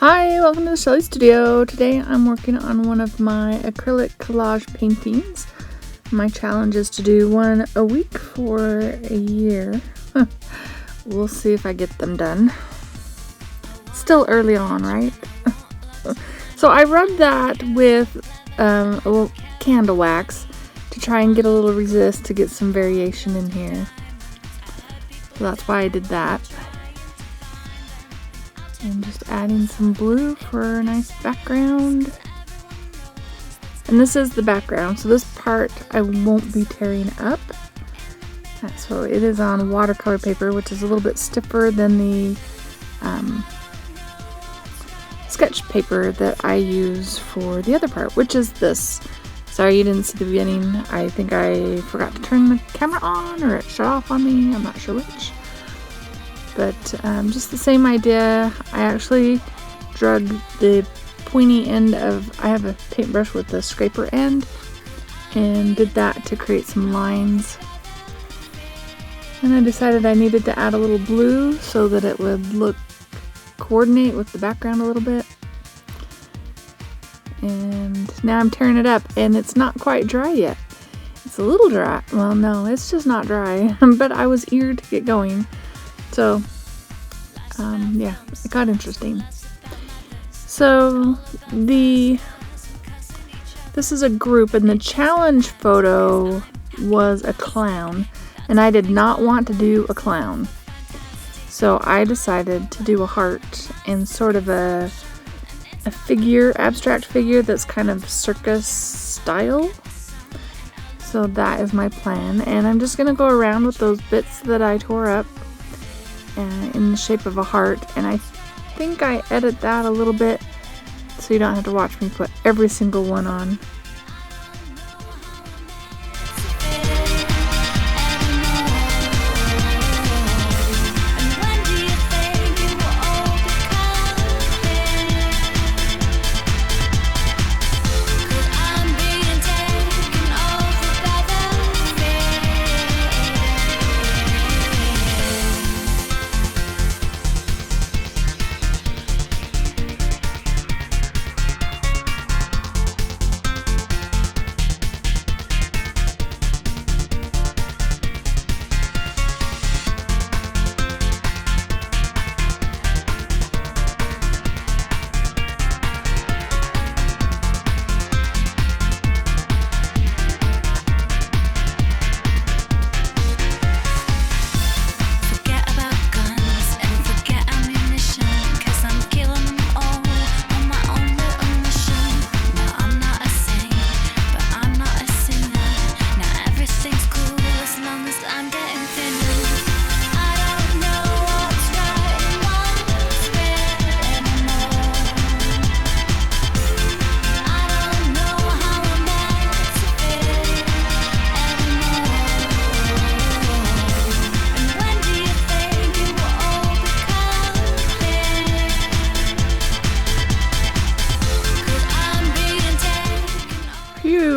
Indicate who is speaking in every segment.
Speaker 1: Hi, welcome to the Shelly Studio. Today I'm working on one of my acrylic collage paintings. My challenge is to do one a week for a year. We'll see if I get them done. Still early on, right? So I rubbed that with a little candle wax to try and get a little resist to get some variation in here. So that's why I did that. And just adding some blue for a nice background. And this is the background, so this part I won't be tearing up. So it is on watercolor paper, which is a little bit stiffer than the sketch paper that I use for the other part, which is this. Sorry you didn't see the beginning. I think I forgot to turn the camera on, or it shut off on me. I'm not sure which. But just the same idea. I actually drug the pointy end of, I have a paintbrush with the scraper end, and did that to create some lines. And I decided I needed to add a little blue so that it would coordinate with the background a little bit. And now I'm tearing it up, and it's not quite dry yet. It's a little dry. Well, no, it's just not dry, but I was eager to get going. So, yeah, it got interesting. So, this is a group, and the challenge photo was a clown, and I did not want to do a clown. So I decided to do a heart and sort of a figure, abstract figure that's kind of circus style. So that is my plan, and I'm just going to go around with those bits that I tore up in the shape of a heart, and I think I edit that a little bit so you don't have to watch me put every single one on.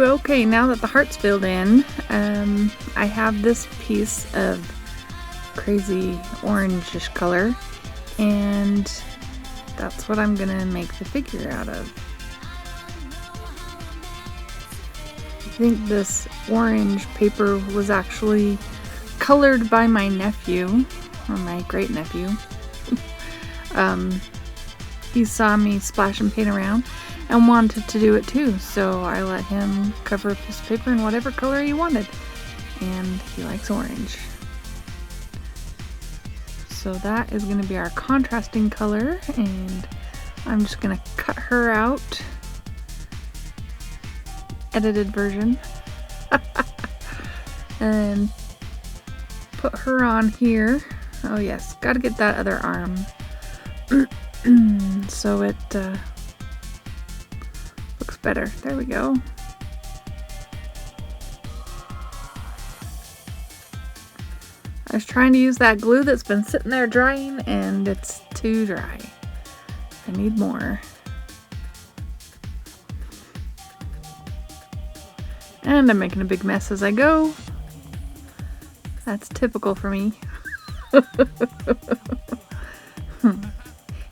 Speaker 1: Okay, now that the heart's filled in, I have this piece of crazy orangish color, and that's what I'm gonna make the figure out of. I think this orange paper was actually colored by my nephew, or my great nephew. He saw me splash and paint around and wanted to do it too, so I let him cover a piece of paper in whatever color he wanted, and he likes orange. So that is going to be our contrasting color, and I'm just going to cut her out, edited version, and put her on here. Oh yes, got to get that other arm so it looks better. There we go. I was trying to use that glue that's been sitting there drying, and it's too dry. I need more. And I'm making a big mess as I go. That's typical for me.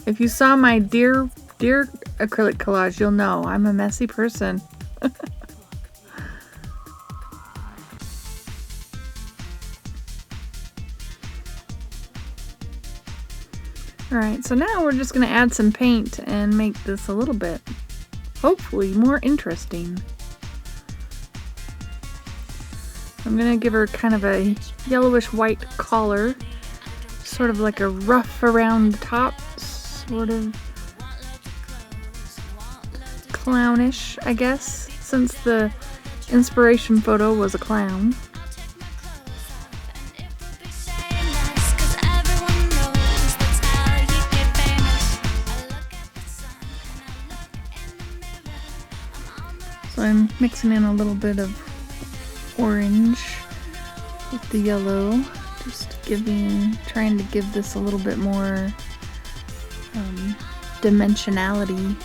Speaker 1: If you saw my deer dear acrylic collage, you'll know I'm a messy person. Alright, so now we're just going to add some paint and make this a little bit, hopefully, more interesting. I'm going to give her kind of a yellowish white collar, sort of like a ruff around the top, sort of clownish, I guess, since the inspiration photo was a clown. So I'm mixing in a little bit of orange with the yellow, just trying to give this a little bit more dimensionality.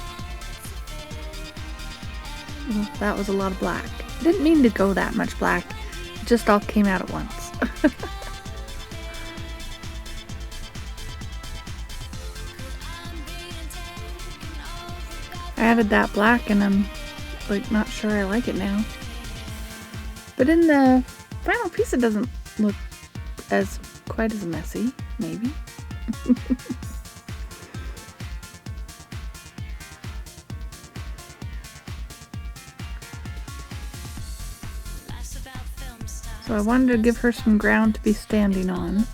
Speaker 1: Well, that was a lot of black. I didn't mean to go that much black. It just all came out at once. I added that black and I'm like not sure I like it now. But in the final piece it doesn't look quite as messy, maybe. So I wanted to give her some ground to be standing on.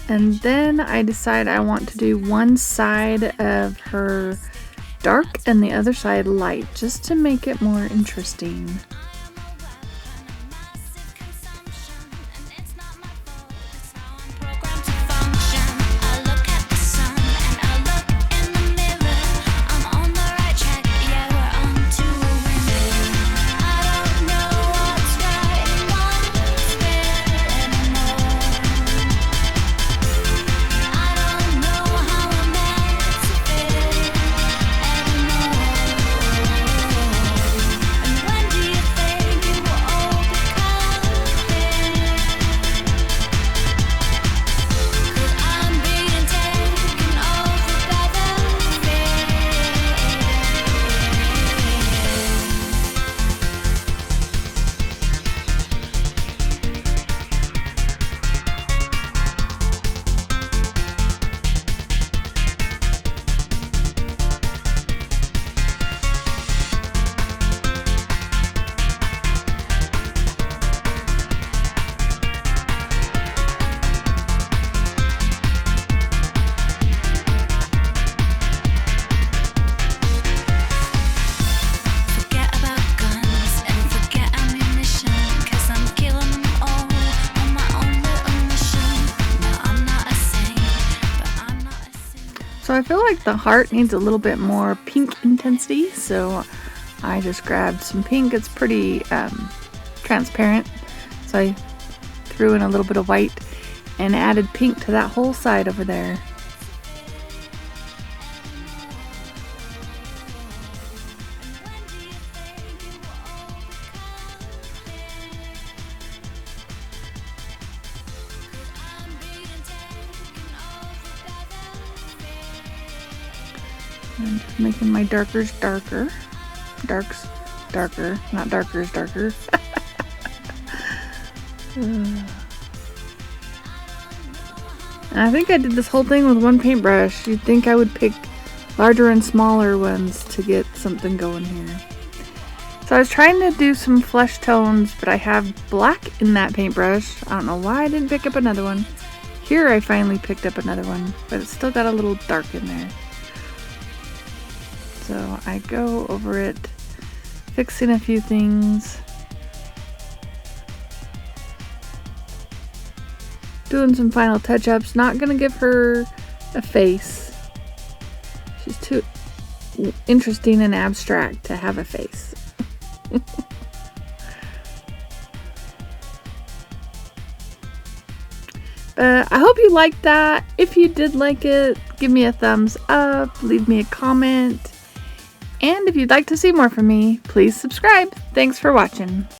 Speaker 1: And then I decide I want to do one side of her dark and the other side light, just to make it more interesting. So I feel like the heart needs a little bit more pink intensity, so I just grabbed some pink. It's pretty transparent, so I threw in a little bit of white and added pink to that whole side over there. And just making my darkers darker. Darks darker, not darkers darker. And I think I did this whole thing with one paintbrush. You'd think I would pick larger and smaller ones to get something going here. So I was trying to do some flesh tones, but I have black in that paintbrush. I don't know why I didn't pick up another one. Here I finally picked up another one, but it's still got a little dark in there. So I go over it, fixing a few things, doing some final touch-ups. Not gonna give her a face. She's too interesting and abstract to have a face. But I hope you liked that. If you did like it, give me a thumbs up, leave me a comment. And if you'd like to see more from me, please subscribe. Thanks for watching.